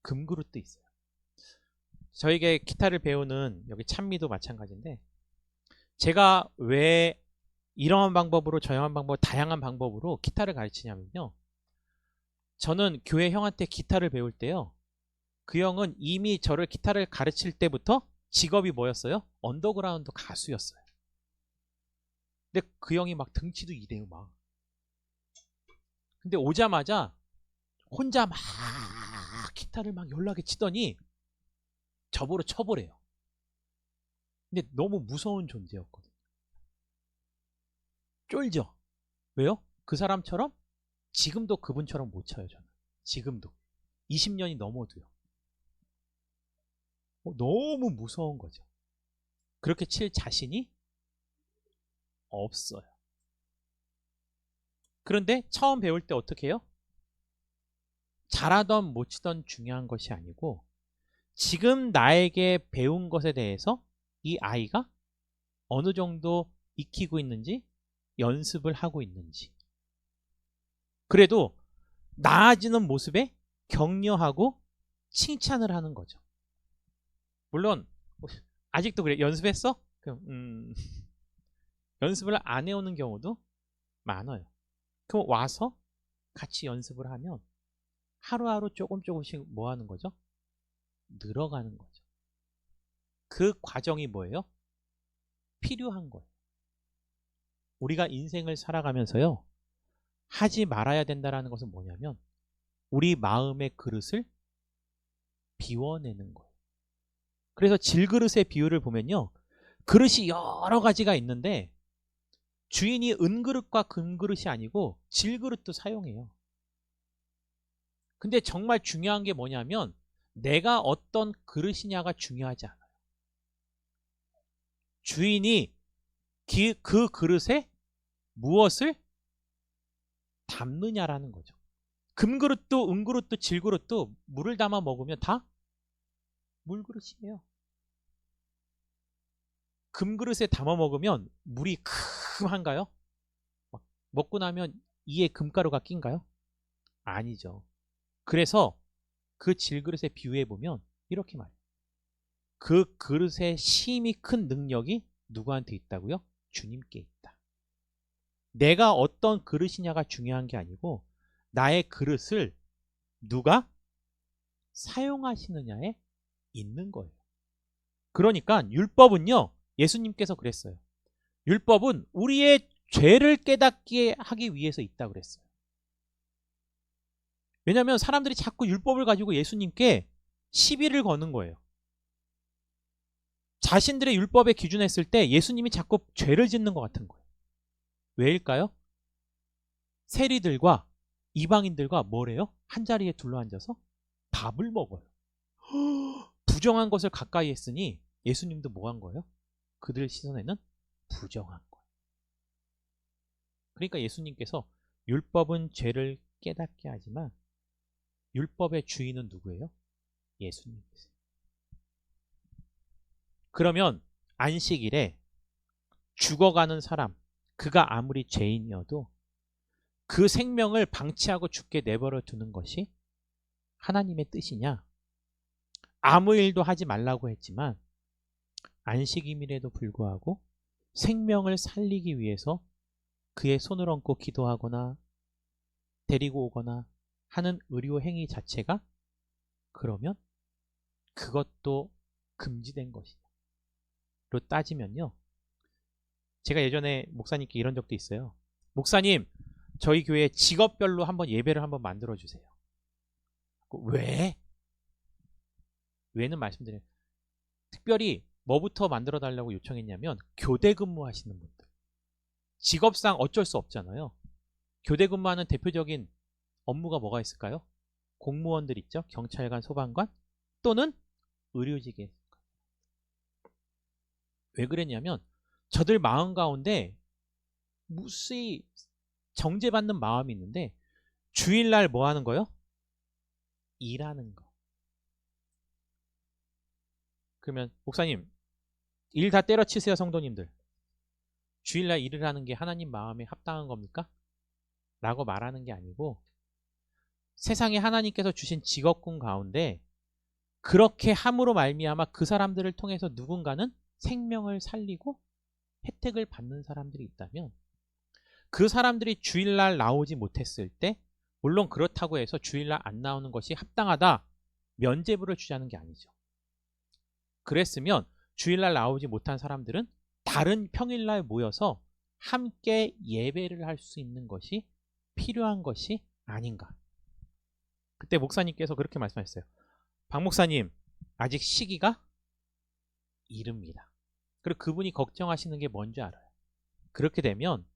금그릇도 있어요. 저에게 기타를 배우는 여기 찬미도 마찬가지인데 제가 왜 이러한 방법으로 저러한 방법 다양한 방법으로 기타를 가르치냐면요. 저는 교회 형한테 기타를 배울 때요. 그 형은 이미 저를 기타를 가르칠 때부터 직업이 뭐였어요? 언더그라운드 가수였어요. 근데 그 형이 막 등치도 이래요 막. 근데 오자마자 혼자 막 기타를 막 연락에 치더니 저보러 쳐보래요. 근데 너무 무서운 존재였거든요. 쫄죠? 왜요? 그 사람처럼 지금도 그분처럼 못 쳐요 저는. 지금도 20년이 넘어도요. 너무 무서운 거죠. 그렇게 칠 자신이 없어요. 그런데 처음 배울 때 어떻게 해요? 잘하던 못 치던 중요한 것이 아니고 지금 나에게 배운 것에 대해서 이 아이가 어느 정도 익히고 있는지 연습을 하고 있는지 그래도 나아지는 모습에 격려하고 칭찬을 하는 거죠. 물론 아직도 그래. 연습했어? 그럼 연습을 안 해오는 경우도 많아요. 그럼 와서 같이 연습을 하면 하루하루 조금씩 뭐 하는 거죠? 늘어가는 거죠. 그 과정이 뭐예요? 필요한 거예요. 우리가 인생을 살아가면서요. 하지 말아야 된다는 것은 뭐냐면 우리 마음의 그릇을 비워내는 거예요. 그래서 질그릇의 비유를 보면요. 그릇이 여러 가지가 있는데 주인이 은그릇과 금그릇이 아니고 질그릇도 사용해요. 근데 정말 중요한 게 뭐냐면 내가 어떤 그릇이냐가 중요하지 않아요. 주인이 그 그릇에 무엇을 담느냐라는 거죠. 금그릇도 은그릇도 질그릇도 물을 담아 먹으면 다 물그릇이에요. 금그릇에 담아 먹으면 물이 큼한가요? 먹고 나면 이에 금가루가 낀가요? 아니죠. 그래서 그 질그릇에 비유해 보면 이렇게 말해요. 그 그릇에 심히 큰 능력이 누구한테 있다고요? 주님께 있다. 내가 어떤 그릇이냐가 중요한 게 아니고 나의 그릇을 누가 사용하시느냐에 있는 거예요. 그러니까 율법은요. 예수님께서 그랬어요. 율법은 우리의 죄를 깨닫게 하기 위해서 있다고 그랬어요. 왜냐하면 사람들이 자꾸 율법을 가지고 예수님께 시비를 거는 거예요. 자신들의 율법에 기준했을 때 예수님이 자꾸 죄를 짓는 것 같은 거예요. 왜일까요? 세리들과 이방인들과 뭐래요? 한자리에 둘러앉아서 밥을 먹어요. 부정한 것을 가까이 했으니 예수님도 뭐 한 거예요? 그들 시선에는 부정한 거예요. 그러니까 예수님께서 율법은 죄를 깨닫게 하지만 율법의 주인은 누구예요? 예수님이세요. 그러면 안식일에 죽어가는 사람, 그가 아무리 죄인이어도 그 생명을 방치하고 죽게 내버려 두는 것이 하나님의 뜻이냐? 아무 일도 하지 말라고 했지만 안식일임에도 불구하고 생명을 살리기 위해서 그의 손을 얹고 기도하거나 데리고 오거나 하는 의료 행위 자체가 그러면 그것도 금지된 것이다. 로 따지면요. 제가 예전에 목사님께 이런 적도 있어요. 목사님, 저희 교회 직업별로 한번 예배를 한번 만들어 주세요. 왜? 왜는 말씀드려요. 특별히 뭐부터 만들어 달라고 요청했냐면 교대 근무하시는 분들. 직업상 어쩔 수 없잖아요. 교대 근무하는 대표적인 업무가 뭐가 있을까요? 공무원들 있죠. 경찰관, 소방관 또는 의료직에. 왜 그랬냐면 저들 마음 가운데 무수히 정죄받는 마음이 있는데 주일날 뭐 하는 거요? 일하는 거. 그러면 목사님 일 다 때려치세요 성도님들. 주일날 일을 하는 게 하나님 마음에 합당한 겁니까? 라고 말하는 게 아니고 세상에 하나님께서 주신 직업군 가운데 그렇게 함으로 말미암아 그 사람들을 통해서 누군가는 생명을 살리고 혜택을 받는 사람들이 있다면 그 사람들이 주일날 나오지 못했을 때 물론 그렇다고 해서 주일날 안 나오는 것이 합당하다 면죄부를 주자는 게 아니죠. 그랬으면 주일날 나오지 못한 사람들은 다른 평일날 모여서 함께 예배를 할 수 있는 것이 필요한 것이 아닌가. 그때 목사님께서 그렇게 말씀하셨어요. 박 목사님 아직 시기가 이릅니다. 그리고 그분이 걱정하시는 게 뭔지 알아요. 그렇게 되면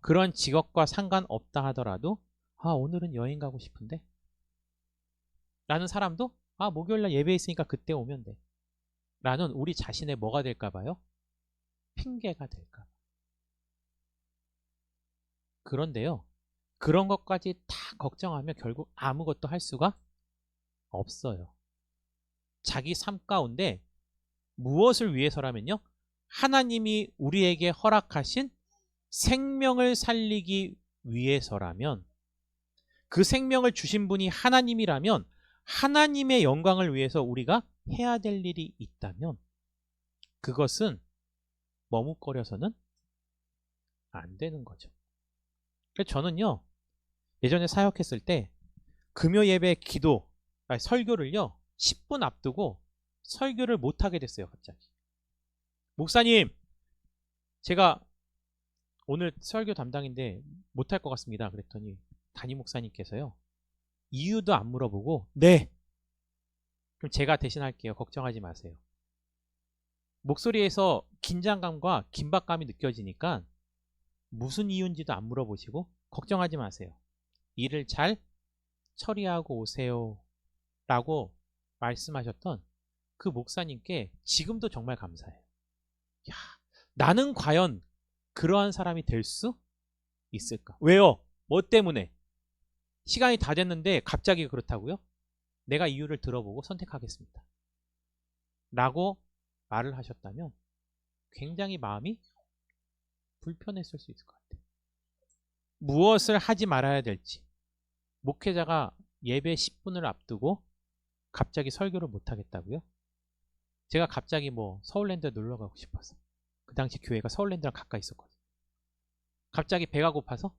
그런 직업과 상관없다 하더라도 오늘은 여행 가고 싶은데 라는 사람도 목요일날 예배 있으니까 그때 오면 돼 라는 우리 자신의 뭐가 될까 봐요? 핑계가 될까 봐. 그런데요. 그런 것까지 다 걱정하면 결국 아무것도 할 수가 없어요. 자기 삶 가운데 무엇을 위해서라면요. 하나님이 우리에게 허락하신 생명을 살리기 위해서라면 그 생명을 주신 분이 하나님이라면 하나님의 영광을 위해서 우리가 해야 될 일이 있다면 그것은 머뭇거려서는 안 되는 거죠. 그래서 저는요. 예전에 사역했을 때 금요 예배 기도, 설교를요. 10분 앞두고 설교를 못하게 됐어요. 갑자기. 목사님 제가 오늘 설교 담당인데 못할 것 같습니다. 그랬더니 담임 목사님께서요. 이유도 안 물어보고 네. 그럼 제가 대신할게요. 걱정하지 마세요. 목소리에서 긴장감과 긴박감이 느껴지니까 무슨 이유인지도 안 물어보시고 걱정하지 마세요. 일을 잘 처리하고 오세요. 라고 말씀하셨던 그 목사님께 지금도 정말 감사해요. 야, 나는 과연 그러한 사람이 될 수 있을까? 왜요? 뭐 때문에? 시간이 다 됐는데 갑자기 그렇다고요? 내가 이유를 들어보고 선택하겠습니다. 라고 말을 하셨다면 굉장히 마음이 불편했을 수 있을 것 같아요. 무엇을 하지 말아야 될지 목회자가 예배 10분을 앞두고 갑자기 설교를 못하겠다고요? 제가 갑자기 서울랜드에 놀러 가고 싶어서 그 당시 교회가 서울랜드랑 가까이 있었거든요. 갑자기 배가 고파서?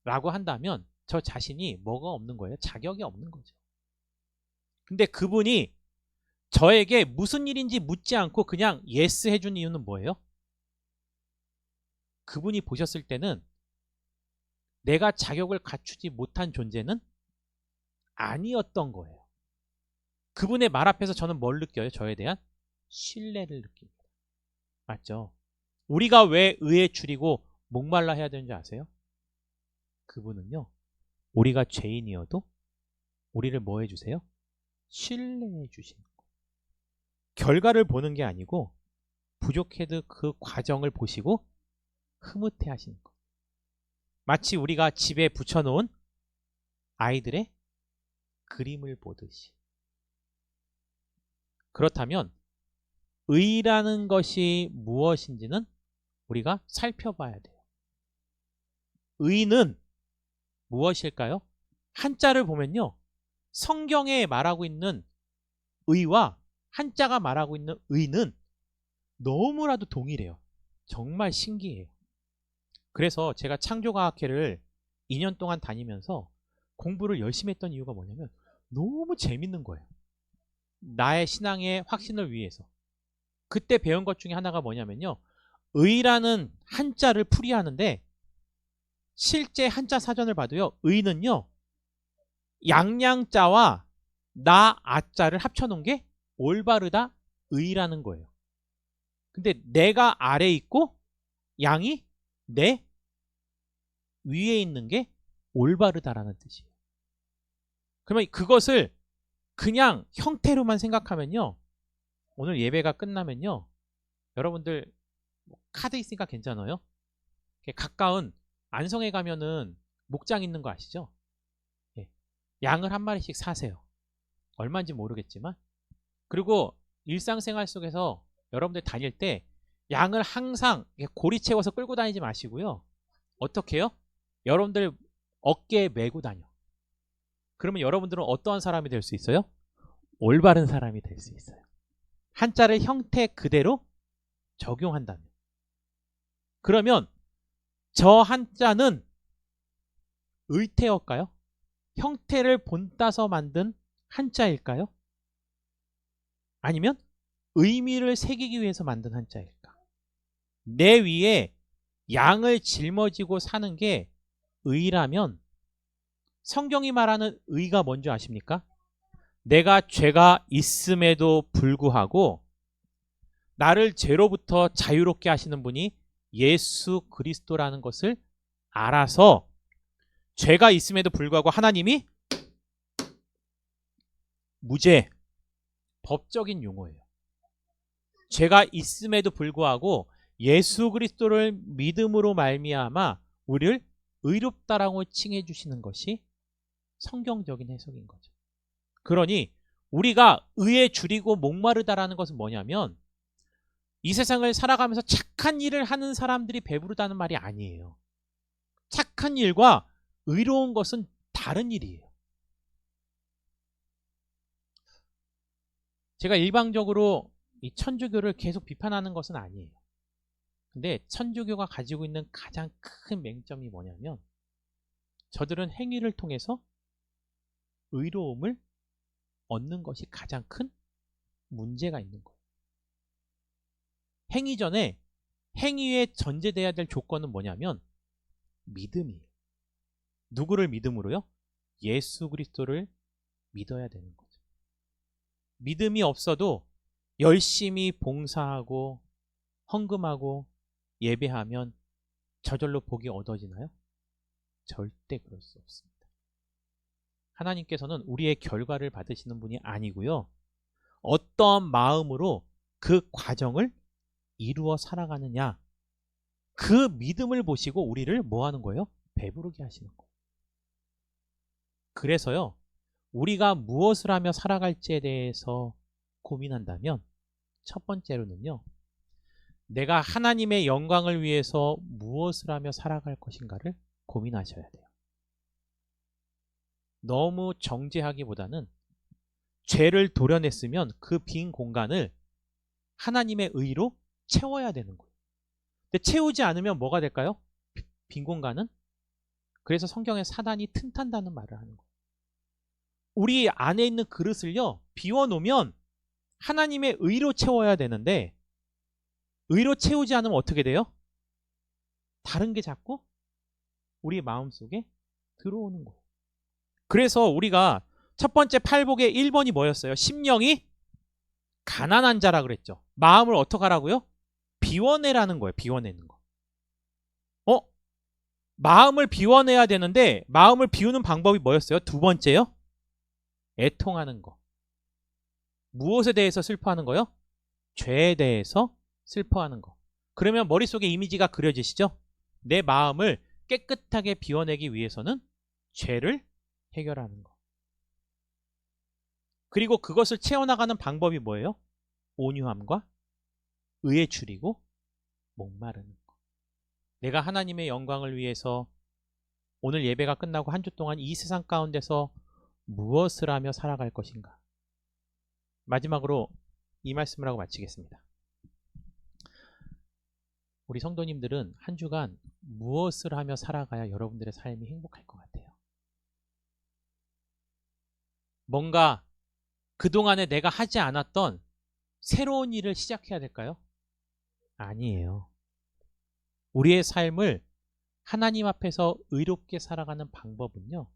라고 한다면 저 자신이 뭐가 없는 거예요? 자격이 없는 거죠. 근데 그분이 저에게 무슨 일인지 묻지 않고 그냥 예스 해준 이유는 뭐예요? 그분이 보셨을 때는 내가 자격을 갖추지 못한 존재는 아니었던 거예요. 그분의 말 앞에서 저는 뭘 느껴요? 저에 대한 신뢰를 느낍니다. 맞죠? 우리가 왜 의에 줄이고 목말라 해야 되는지 아세요? 그분은요, 우리가 죄인이어도 우리를 뭐 해주세요? 신뢰해 주시는 거예요. 결과를 보는 게 아니고 부족해도 그 과정을 보시고 흐뭇해 하시는 거예요. 마치 우리가 집에 붙여놓은 아이들의 그림을 보듯이. 그렇다면 의라는 것이 무엇인지는 우리가 살펴봐야 돼요. 의는 무엇일까요? 한자를 보면요, 성경에 말하고 있는 의와 한자가 말하고 있는 의는 너무나도 동일해요. 정말 신기해요. 그래서 제가 창조과학회를 2년 동안 다니면서 공부를 열심히 했던 이유가 뭐냐면 너무 재밌는 거예요. 나의 신앙의 확신을 위해서. 그때 배운 것 중에 하나가 뭐냐면요, 의라는 한자를 풀이하는데 실제 한자 사전을 봐도요, 의는요, 양양자와 나 아자를 합쳐놓은 게 올바르다 의라는 거예요. 근데 내가 아래에 있고 양이 내 위에 있는 게 올바르다라는 뜻이에요. 그러면 그것을 그냥 형태로만 생각하면요, 오늘 예배가 끝나면요, 여러분들 카드 있으니까 괜찮아요? 가까운 안성에 가면은 목장 있는 거 아시죠? 예. 양을 한 마리씩 사세요. 얼마인지 모르겠지만. 그리고 일상생활 속에서 여러분들 다닐 때 양을 항상 고리 채워서 끌고 다니지 마시고요. 어떻게 해요? 여러분들 어깨에 메고 다녀. 그러면 여러분들은 어떠한 사람이 될 수 있어요? 올바른 사람이 될 수 있어요. 한자를 형태 그대로 적용한다면. 그러면 저 한자는 의태어일까요? 형태를 본따서 만든 한자일까요? 아니면 의미를 새기기 위해서 만든 한자일까? 내 위에 양을 짊어지고 사는 게 의라면 성경이 말하는 의가 뭔지 아십니까? 내가 죄가 있음에도 불구하고 나를 죄로부터 자유롭게 하시는 분이 예수 그리스도라는 것을 알아서 죄가 있음에도 불구하고 하나님이 무죄, 법적인 용어예요. 죄가 있음에도 불구하고 예수 그리스도를 믿음으로 말미암아 우리를 의롭다라고 칭해 주시는 것이 성경적인 해석인 거죠. 그러니 우리가 의에 줄이고 목마르다라는 것은 뭐냐면 이 세상을 살아가면서 착한 일을 하는 사람들이 배부르다는 말이 아니에요. 착한 일과 의로운 것은 다른 일이에요. 제가 일방적으로 이 천주교를 계속 비판하는 것은 아니에요. 근데 천주교가 가지고 있는 가장 큰 맹점이 뭐냐면 저들은 행위를 통해서 의로움을 얻는 것이 가장 큰 문제가 있는 거예요. 행위 전에 행위에 전제돼야 될 조건은 뭐냐면 믿음이에요. 누구를 믿음으로요? 예수 그리스도를 믿어야 되는 거죠. 믿음이 없어도 열심히 봉사하고 헌금하고 예배하면 저절로 복이 얻어지나요? 절대 그럴 수 없습니다. 하나님께서는 우리의 결과를 받으시는 분이 아니고요. 어떤 마음으로 그 과정을 이루어 살아가느냐, 그 믿음을 보시고 우리를 뭐 하는 거예요? 배부르게 하시는 거예요. 그래서요, 우리가 무엇을 하며 살아갈지에 대해서 고민한다면 첫 번째로는요, 내가 하나님의 영광을 위해서 무엇을 하며 살아갈 것인가를 고민하셔야 돼요. 너무 정죄하기보다는 죄를 도려냈으면 그 빈 공간을 하나님의 의로 채워야 되는 거예요. 근데 채우지 않으면 뭐가 될까요? 빈 공간은? 그래서 성경에 사단이 틈탄다는 말을 하는 거예요. 우리 안에 있는 그릇을요, 비워놓으면 하나님의 의로 채워야 되는데 의로 채우지 않으면 어떻게 돼요? 다른 게 자꾸 우리 마음속에 들어오는 거예요. 그래서 우리가 첫 번째 팔복의 1번이 뭐였어요? 심령이 가난한 자라 그랬죠. 마음을 어떻게 하라고요? 비워내라는 거예요. 비워내는 거. 마음을 비워내야 되는데 마음을 비우는 방법이 뭐였어요? 두 번째요? 애통하는 거. 무엇에 대해서 슬퍼하는 거요? 죄에 대해서 슬퍼하는 거. 그러면 머릿속에 이미지가 그려지시죠? 내 마음을 깨끗하게 비워내기 위해서는 죄를 해결하는 거. 그리고 그것을 채워나가는 방법이 뭐예요? 온유함과 의에 줄이고 목마르는 거. 내가 하나님의 영광을 위해서 오늘 예배가 끝나고 한 주 동안 이 세상 가운데서 무엇을 하며 살아갈 것인가? 마지막으로 이 말씀을 하고 마치겠습니다. 우리 성도님들은 한 주간 무엇을 하며 살아가야 여러분들의 삶이 행복할 것 같아요? 뭔가 그동안에 내가 하지 않았던 새로운 일을 시작해야 될까요? 아니에요. 우리의 삶을 하나님 앞에서 의롭게 살아가는 방법은요,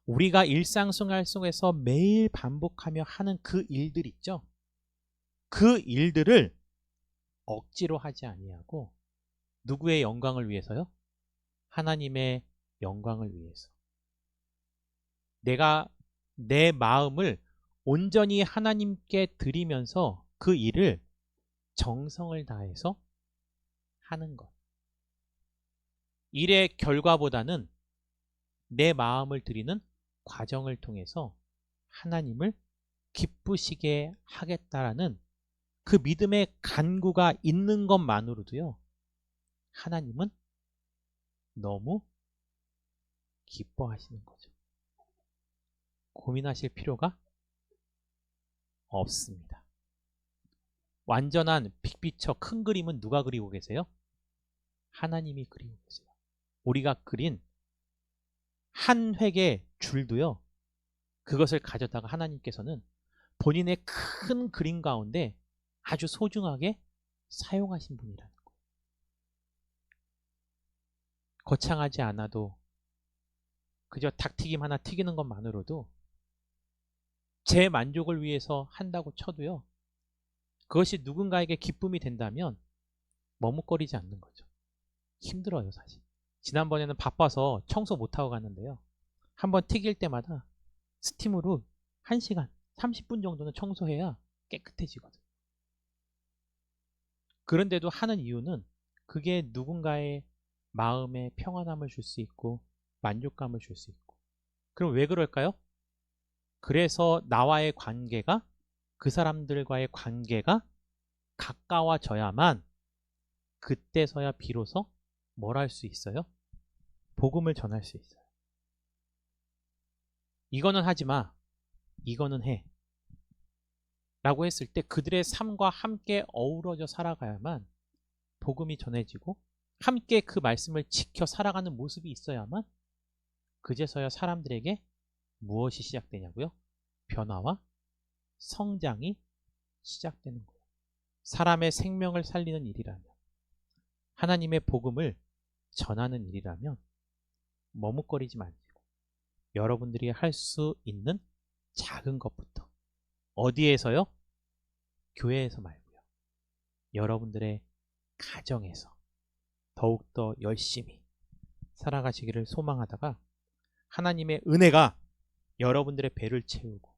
우리가 일상생활 속에서 매일 반복하며 하는 그 일들 있죠? 그 일들을 억지로 하지 아니하고 누구의 영광을 위해서요? 하나님의 영광을 위해서. 내가 내 마음을 온전히 하나님께 드리면서 그 일을 정성을 다해서 하는 것. 일의 결과보다는 내 마음을 드리는 과정을 통해서 하나님을 기쁘시게 하겠다라는 그 믿음의 간구가 있는 것만으로도요, 하나님은 너무 기뻐하시는 거죠. 고민하실 필요가 없습니다. 완전한 빅피처 큰 그림은 누가 그리고 계세요? 하나님이 그리고 계세요. 우리가 그린 한 획의 줄도요, 그것을 가져다가 하나님께서는 본인의 큰 그림 가운데 아주 소중하게 사용하신 분이라는 거예요. 거창하지 않아도 그저 닭튀김 하나 튀기는 것만으로도 제 만족을 위해서 한다고 쳐도요, 그것이 누군가에게 기쁨이 된다면 머뭇거리지 않는 거죠. 힘들어요, 사실. 지난번에는 바빠서 청소 못하고 갔는데요, 한번 튀길 때마다 스팀으로 1시간 30분 정도는 청소해야 깨끗해지거든요. 그런데도 하는 이유는 그게 누군가의 마음에 평안함을 줄 수 있고 만족감을 줄 수 있고. 그럼 왜 그럴까요? 그래서 나와의 관계가, 그 사람들과의 관계가 가까워져야만 그때서야 비로소 뭘 할 수 있어요? 복음을 전할 수 있어요. 이거는 하지 마, 이거는 해 라고 했을 때 그들의 삶과 함께 어우러져 살아가야만 복음이 전해지고 함께 그 말씀을 지켜 살아가는 모습이 있어야만 그제서야 사람들에게 무엇이 시작되냐고요? 변화와 성장이 시작되는 거예요. 사람의 생명을 살리는 일이라면, 하나님의 복음을 전하는 일이라면 머뭇거리지 마시고 여러분들이 할 수 있는 작은 것부터, 어디에서요? 교회에서 말고요, 여러분들의 가정에서 더욱더 열심히 살아가시기를 소망하다가 하나님의 은혜가 여러분들의 배를 채우고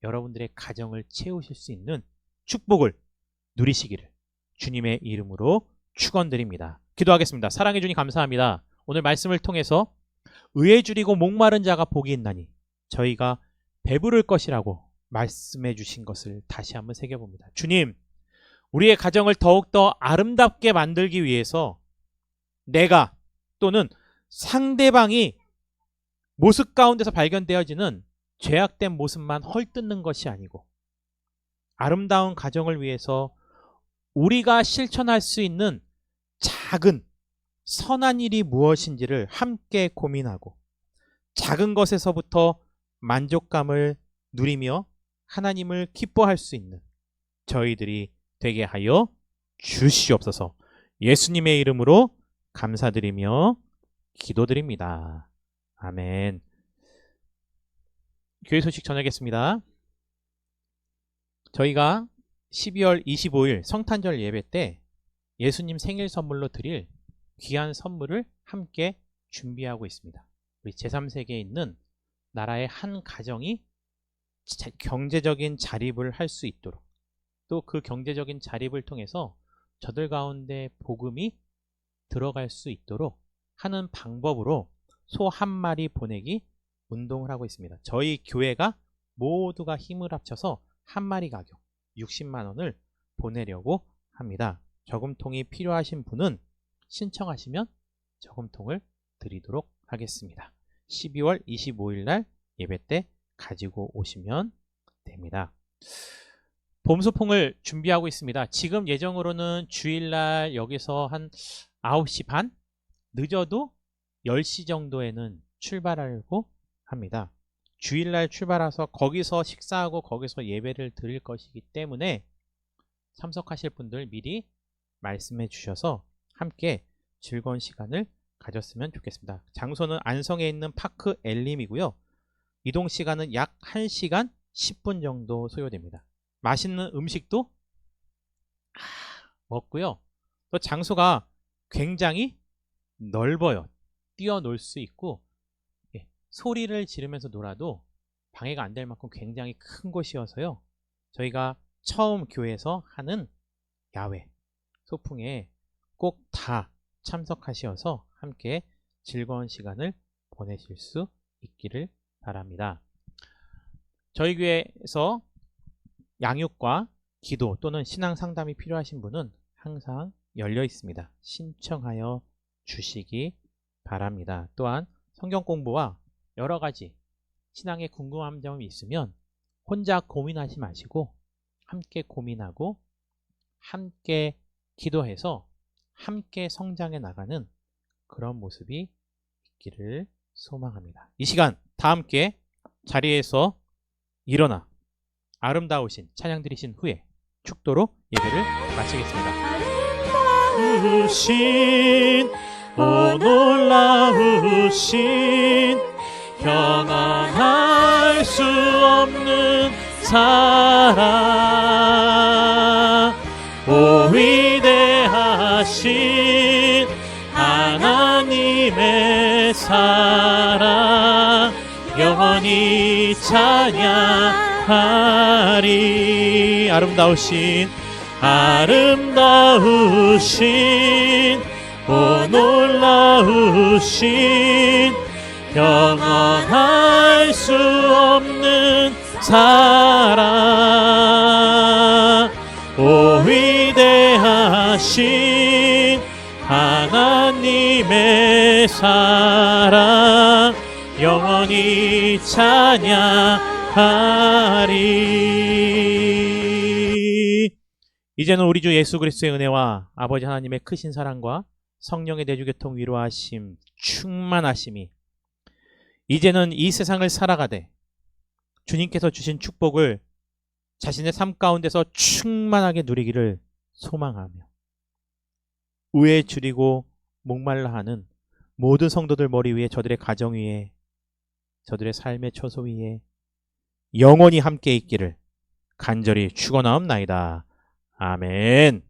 여러분들의 가정을 채우실 수 있는 축복을 누리시기를 주님의 이름으로 축원드립니다. 기도하겠습니다. 사랑해 주님 감사합니다. 오늘 말씀을 통해서 의에 줄이고 목마른 자가 복이 있나니 저희가 배부를 것이라고 말씀해 주신 것을 다시 한번 새겨봅니다. 주님, 우리의 가정을 더욱더 아름답게 만들기 위해서 내가 또는 상대방이 모습 가운데서 발견되어지는 죄악된 모습만 헐뜯는 것이 아니고 아름다운 가정을 위해서 우리가 실천할 수 있는 작은 선한 일이 무엇인지를 함께 고민하고 작은 것에서부터 만족감을 누리며 하나님을 기뻐할 수 있는 저희들이 되게 하여 주시옵소서. 예수님의 이름으로 감사드리며 기도드립니다. 아멘. 교회 소식 전하겠습니다. 저희가 12월 25일 성탄절 예배 때 예수님 생일 선물로 드릴 귀한 선물을 함께 준비하고 있습니다. 우리 제3세계에 있는 나라의 한 가정이 경제적인 자립을 할 수 있도록, 또 그 경제적인 자립을 통해서 저들 가운데 복음이 들어갈 수 있도록 하는 방법으로 소 한 마리 보내기 운동을 하고 있습니다. 저희 교회가 모두가 힘을 합쳐서 한 마리 가격 60만 원을 보내려고 합니다. 저금통이 필요하신 분은 신청하시면 저금통을 드리도록 하겠습니다. 12월 25일 날 예배 때 가지고 오시면 됩니다. 봄소풍을 준비하고 있습니다. 지금 예정으로는 주일날 여기서 한 9시 반? 늦어도 10시 정도에는 출발하려고 합니다. 주일날 출발해서 거기서 식사하고 거기서 예배를 드릴 것이기 때문에 참석하실 분들 미리 말씀해 주셔서 함께 즐거운 시간을 가졌으면 좋겠습니다. 장소는 안성에 있는 파크 엘림이고요. 이동 시간은 약 1시간 10분 정도 소요됩니다. 맛있는 음식도 먹고요. 또 장소가 굉장히 넓어요. 뛰어놀 수 있고 소리를 지르면서 놀아도 방해가 안 될 만큼 굉장히 큰 곳이어서요. 저희가 처음 교회에서 하는 야외 소풍에 꼭 다 참석하셔서 함께 즐거운 시간을 보내실 수 있기를 바랍니다. 저희 교회에서 양육과 기도 또는 신앙 상담이 필요하신 분은 항상 열려 있습니다. 신청하여 주시기 바랍니다. 또한 성경 공부와 여러 가지 신앙에 궁금한 점이 있으면 혼자 고민하지 마시고 함께 고민하고 함께 기도해서 함께 성장해 나가는 그런 모습이 있기를 소망합니다. 이 시간 다 함께 자리에서 일어나 아름다우신 찬양 드리신 후에 축도로 예배를 마치겠습니다. 아름다우신 오 놀라우신 형언할 수 없는 사랑 오 위대하신 하나님의 사랑 영원히 찬양하리. 아름다우신 오 놀라우신 영원할 수 없는 사랑 오 위대하신 하나님의 사랑 영원히 찬양하리. 이제는 우리 주 예수 그리스도의 은혜와 아버지 하나님의 크신 사랑과 성령의 내주교통 위로하심 충만하심이 이제는 이 세상을 살아가되 주님께서 주신 축복을 자신의 삶 가운데서 충만하게 누리기를 소망하며 의에 줄이고 목말라 하는 모든 성도들 머리 위에 저들의 가정 위에 저들의 삶의 처소 위에 영원히 함께 있기를 간절히 축원하옵나이다. 아멘.